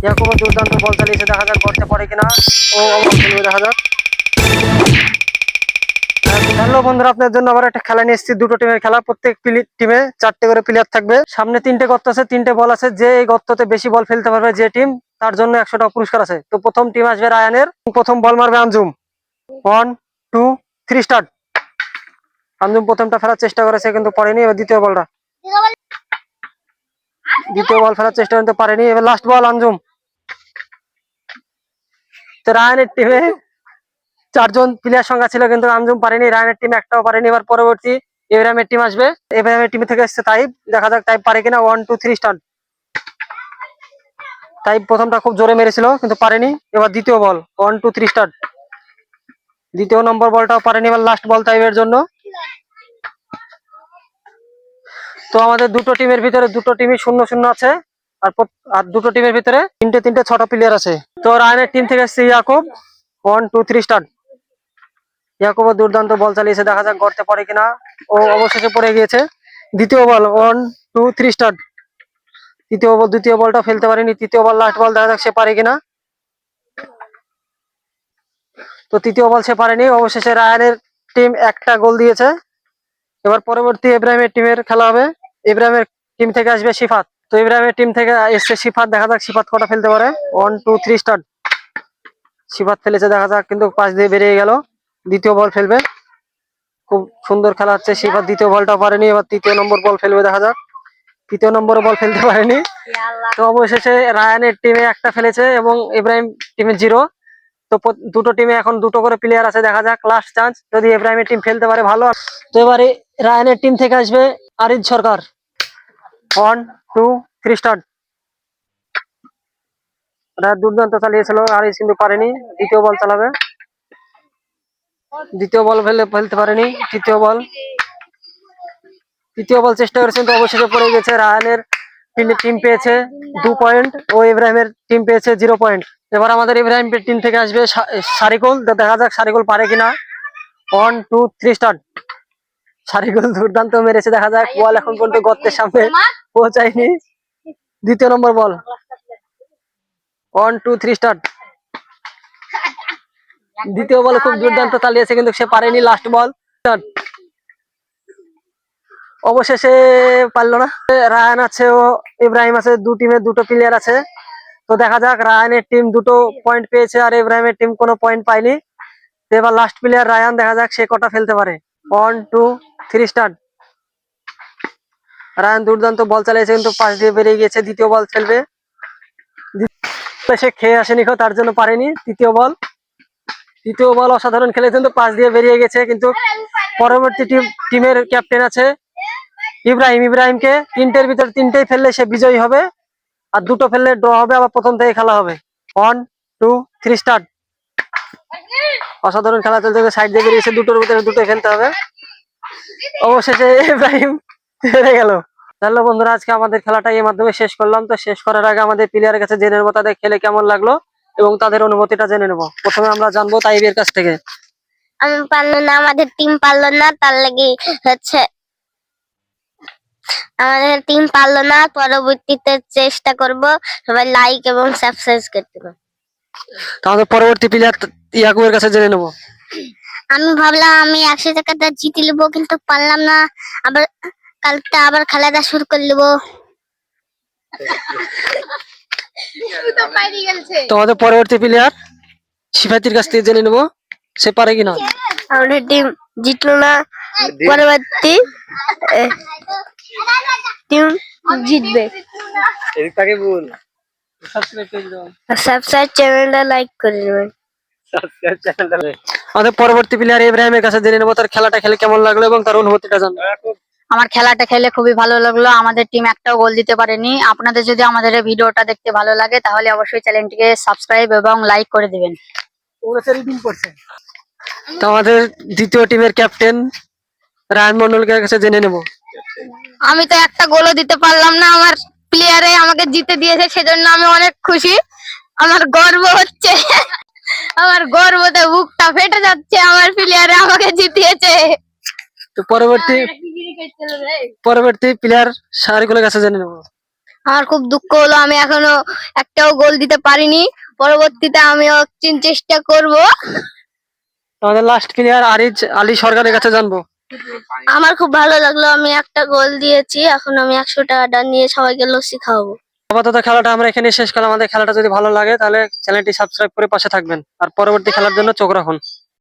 ইয়াকুব দুর্দান্ত বল চালিয়েছে, দেখা যাক করতে পারে কিনা। ও দেখা যাক। হ্যালো বন্ধুরা, আপনার জন্য আবার একটা খেলা নিয়ে এসেছি। দুটো টিমের খেলা, প্রত্যেক টিমে 4টে করে প্লেয়ার থাকবে। সামনে 3টে গর্ত আছে, 3টে বল আছে। যে এই গর্ততে বেশি বল ফেলতে পারবে যে টিম, তার জন্য 100 টাকা পুরস্কার আছে। তো প্রথম টিম আসবে রায়ানের, প্রথম বল মারবে আঞ্জুম। 1 2 3 স্টার্ট। আঞ্জুম প্রথমটা ফেলার চেষ্টা করেছে কিন্তু পারেনি। এবার দ্বিতীয় বল ফেলার চেষ্টা করতে পারেনি। এবার লাস্ট বল আঞ্জুম। তো রায়ানের টিমে 4জন প্লেয়ার সংখ্যা ছিল কিন্তু আঞ্জুম পারেনি, রায়ানের টিম একটাও পারেনি। এবার পরবর্তী এব্রাহিমের টিম আসবে। এব্রাহিমের টিম থেকে এসছে তাইব, দেখা যাক তাইব পারে কিনা। 1 2 3 স্টার্ট। তাইব প্রথমটা খুব জোরে মেরেছিল কিন্তু পারেনি। এবার দ্বিতীয় বল, 1 2 3 স্টার্ট। দ্বিতীয় নম্বর বলটাও পারেনি। এবার লাস্ট বল তাইবের জন্য। তো আমাদের দুটো টিমের ভিতরে দুটো টিমই 0-0 আছে। আর দুটো টিমের ভিতরে 3টে 6টা প্লেয়ার আছে। তো রায়ানের টিম থেকে এসছে ইয়াকুব। 1 2 3 স্টার্ট। ইয়াকুব দুর্দান্ত বল চালিয়েছে, দেখা যাক করতে পারে কিনা। ও অবশেষে পড়ে গিয়েছে। দ্বিতীয় বল, 1 2 3 স্টার্ট। দ্বিতীয় বলটা ফেলতে পারেনি। তৃতীয় বল লাস্ট বল, দেখা যাক সে পারে কিনা। তো তৃতীয় বল সে পারেনি। অবশেষে রায়ানের টিম একটা গোল দিয়েছে। এবার পরবর্তী ইব্রাহিমের টিমের খেলা হবে। ইব্রাহিমের টিম থেকে আসবে সিফাত। তো ইব্রাহিমের টিম থেকে এসছে সিফাত, দেখা যাক সিফাত কটা ফেলতে পারে। 1 2 3 স্টার্ট। সিফাত ফেলেছে, দেখা যাক কিন্তু পাশ দিয়ে বেরিয়ে গেল। দ্বিতীয় বল ফেলবে। খুব সুন্দর খেলা হচ্ছে। সিফাত দ্বিতীয় বলটা পারেনি। এবার তৃতীয় নম্বর বল ফেলবে, দেখা যাক। তৃতীয় নম্বরে বল ফেলতে পারেনি। তো অবশেষে রায়ানের টিমে একটা ফেলেছে এবং ইব্রাহিম টিমে 0। তো দুটো টিমে এখন দুটো করে প্লেয়ার আছে, দেখা যাক লাস্ট চান্স যদি ইব্রাহিমের টিম ফেলতে পারে ভালো। তো এবারে রায়ানের টিম থেকে আসবে আরিজ সরকার। 1 2 3 স্টার্ট। দুর্দান্ত চালিয়েছিল আরিজ কিন্তু পারেনি। দ্বিতীয় বল চালাবে। দ্বিতীয় বল ফেলতে পারেনি। তৃতীয় বল চেষ্টা করেছেন, তো অবশেষে পড়ে গেছে। রায়ানের টিম পেয়েছে 2 পয়েন্ট ও ইব্রাহিমের টিম পেয়েছে 0 পয়েন্ট। এবার আমাদের ইব্রাহিম টিম থেকে আসবে সারিকুল। দেখা যাক সারিকুল পারে কিনা। 1 2 3 স্টার্ট। সারিকুল দুর্দান্ত মেরেছে, দেখা যাক। বল এখন পর্যন্ত গর্তের সামনে পৌঁছায়নি। দ্বিতীয় নম্বর বল, 1 2 3 স্টার্ট। দ্বিতীয় বল খুব দুর্দান্ত চালিয়েছে কিন্তু সে পারেনি। লাস্ট বল স্টার্ট। অবশেষে পারলো না। রায়ান আছে ও ইব্রাহিম আছে, দু টিমে দুটো প্লেয়ার আছে। তো দেখা যাক, রায়ানের টিম 2 পয়েন্ট পেয়েছে আর ইব্রাহিমের টিম কোনো পয়েন্ট পায়নি। এবার লাস্ট প্লেয়ার রায়ান, দেখা যাক সে কটা ফেলতে পারে। 1 2 3 স্টার্ট। রায়ান দুর্দান্ত বল চালিয়েছে কিন্তু পাশ দিয়ে বেরিয়ে গেছে। দ্বিতীয় বল ফেলবে। সে খেয়ে আসেনি, তার জন্য পারেনি। তৃতীয় বল অসাধারণ খেলেছেন, তো পাশ দিয়ে বেরিয়ে গেছে। কিন্তু পরবর্তী টিমের ক্যাপ্টেন আছে ইব্রাহিমকে 3টের ভিতর 3টেই ফেললে সে বিজয়ী হবে, আর 2টো ফেললে ড্র হবে। আবার প্রথম থেকে খেলা হবে। 1 2 3 স্টার্ট। অসাধারণ খেলা চলছে, সাইড দিয়ে বেরিয়েছে। 2টোর ভিতরে 2টোই ফেলতে হবে। অবশেষে ইব্রাহিম হেরে গেল। তাহলে বন্ধুরা, আজকে আমাদের খেলাটা এই মাধ্যমে শেষ করলাম। তো শেষ করার আগে আমাদের প্লেয়ারের কাছে জেনে নেবো তাদের খেলে কেমন লাগলো এবং তাদের অনুভূতিটা জেনে নেবো। প্রথমে আমরা জানবো তাইবের কাছ থেকে। আমি পারলো না, আমাদের টিম পারলো না, তার লাগি হচ্ছে আমাদের টিম পারলো না। পরবর্তীতে চেষ্টা করব। সবাই লাইক এবং সাবস্ক্রাইব করতে হবে। তাহলে পরবর্তী প্লেয়ার ইয়াকুবের কাছে জেনে নেবো। আমি ভাবলাম আমি 100 টাকাটা জিতে নেবো, কিন্তু পারলাম না। আবার কালকে আবার খেলাটা শুরু করে নেবো। তোমাদের পরবর্তী প্লেয়ার সিফাতির কাছ থেকে জেনে নেবো সে পারে কিনা। আমাদের টিম জিতলো না, পরবর্তী টিম জিতবে। সাবস্ক্রাইব চ্যানেলটা লাইক করে দেবেন। আমাদের পরবর্তী প্লেয়ার ইব্রাহিমের কাছে জেনে নেবো তার খেলাটা খেলে কেমন লাগলো এবং তার অনুভূতিটা জানবো। আমার খেলাটা খেলে খুবই ভালো লাগলো। আমাদের টিম একটাও গোল দিতে পারেনি। আপনাদের যদি আমাদের এই ভিডিওটা দেখতে ভালো লাগে তাহলে অবশ্যই চ্যানেলটিকে সাবস্ক্রাইব এবং লাইক করে দিবেন। তো আমাদের দ্বিতীয় টিমের ক্যাপ্টেন রায়ান মন্ডলের কাছে জেনে নেবো। আমি তো একটা গোলও দিতে পারলাম না, আমার প্লেয়ারে আমাকে জিতে দিয়েছে, সেজন্য আমি অনেক খুশি। আমার গর্ব হচ্ছে, আমার গর্বতে বুকটা ফেটে যাচ্ছে। আমার প্লেয়ারে আমাকে জিতিয়েছে। তো পরবর্তী প্লেয়ার সারিকুলের কাছে জেনে নেবো। আমার খুব দুঃখ হলো আমি এখনো একটাও গোল দিতে পারিনি। পরবর্তীতে আমিও চেষ্টা করব। আমাদের লাস্ট প্লেয়ার আলী সরকারের কাছে জানবো। আমার খুব ভালো লাগলো, আমি একটা গোল দিয়েছি, এখন আমি 100 টাকাটা নিয়ে সবাইকে লস্যি খাওয়াবো। আপাতত খেলাটা আমরা এখানে শেষ করলাম। আমাদের খেলাটা যদি ভালো লাগে তাহলে চ্যানেলটি সাবস্ক্রাইব করে পাশে থাকবেন আর পরবর্তী খেলার জন্য চোখ রাখুন।